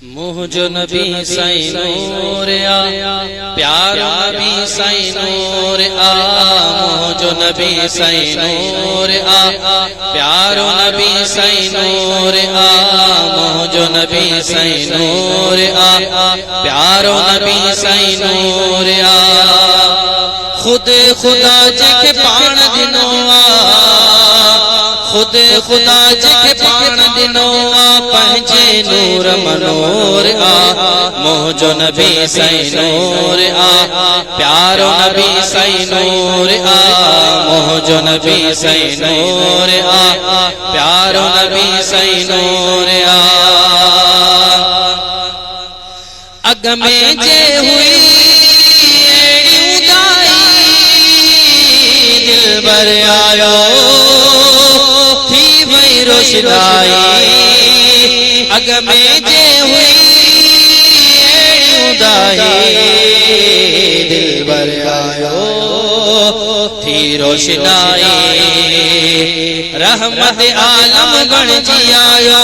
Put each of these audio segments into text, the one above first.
मुझो नबी साईं नूर आ, प्यारो नबी साईं नूर आ। मुझो नबी साईं नूर आ, प्यारो नबी साईं नूर आ। मुझो नबी साईं नूर आ, प्यारो नबी साईं नूर आ। खुद खुदा जके पाण दिनो आ, खुद खुदा जके पाण दिनो आ, पंहिंजे नूर मनोर आ। मुझो नबी साईं नूर आ, प्यारो नबी साईं नूर आ। मुझो नबी साईं नूर आ, प्यारो नबी साईं नूर आ। अग में जे हुई दिलबर आयो थी वही रोशनाई। अग में जे हुई उदाई, दिलबर आयो थी रोशनाई। रहमत आलम बन जी आयो,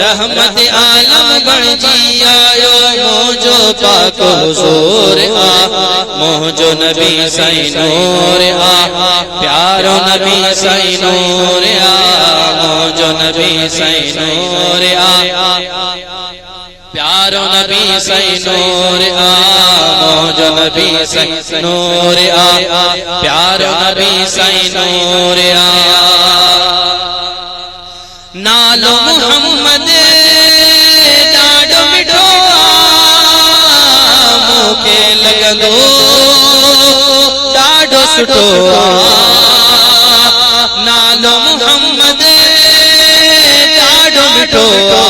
रहमत आलम बन जी आयो। मुझो पाक हुजूर आ, मुझो नबी साईं नूर आ, प्यारो नबी साईं नूर आ। मुझो नबी साईं नूर आ, प्यारो नबी साईं नूर आ। मुझो नबी साईं नूर आ, प्यारो नबी साईं नूर आ। नालो मुहम्मद ॾाढो मिठो आ, मूंखे लॻंदो ॾाढो सुठो आ। नालो मुहम्मद ॾाढो मिठो आ,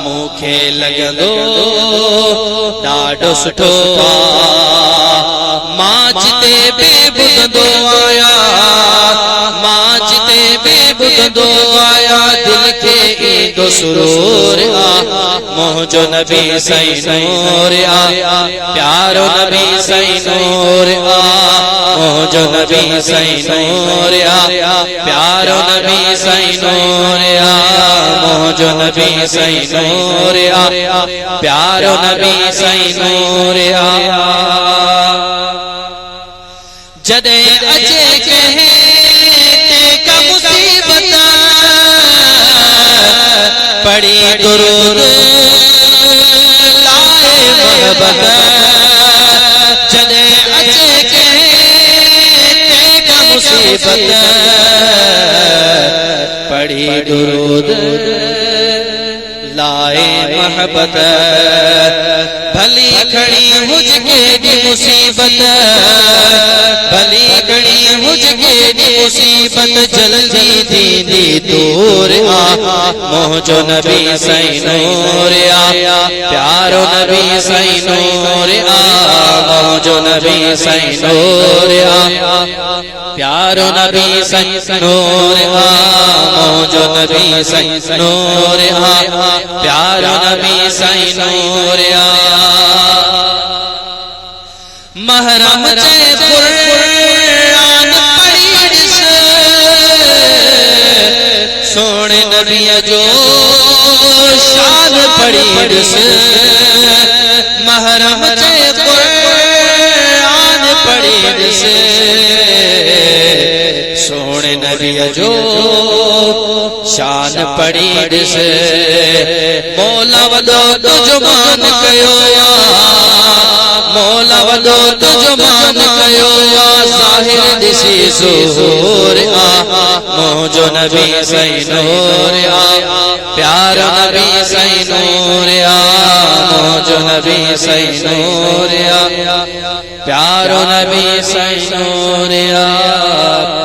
मूंखे लॻंदो ॾाढो सुठो आ। मां जिते बि ॿुधंदो आया, मां जिते बि ॿुधंदो आया, दिल खे ईंदो सुरूर आ। मुझो नबी साईं नूर आ, प्यारो नबी साईं नूर आ। मुझो नबी साईं नूर आ, प्यारो नबी साईं नूर आ। मुझो नबी साईं नूर आ, प्यारो नबी साईं नूर आ। जदे अचे कहे का मुसीबत, पड़ी दुरूद लाए मोहब्बत। जदे अचे कहे का मुसीबत, पड़ी दुरूद लाए मोहब्बत। भली खड़ी हुज के मुसीबत, भली खड़ी हुज के मुसीबत, जल्दी दीदी दूर आ। मुझो नबी साईं नूर आ, प्यारो नबी साईं नूर आ। मुझो नबी साईं नूर आ, प्यारो नबी साईं नूर आ। मुझो नबी साईं नूर आ, प्यारो नबी साईं नूर आ। महरम चे कुरान पढ़ी ॾिस, सोने नबी जो शान पढ़ी ॾिस। महरम चे कुरान पढ़ी ॾिस, सोने नबी जो शान पढ़ी ॾिस। मौला वॾो तुझो मान कयो आ, मौला वॾो तुझो मान कयो आ। ज़ाहिर ॾिसी ज़ुहूर आ। मुझो नबी साईं नूर आ, प्यारो नबी साईं नूर आ। मुझो नबी साईं नूर आ, प्यारो नबी साईं नूर आ।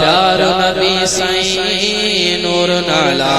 प्यारो नबी साईं नूर नाला।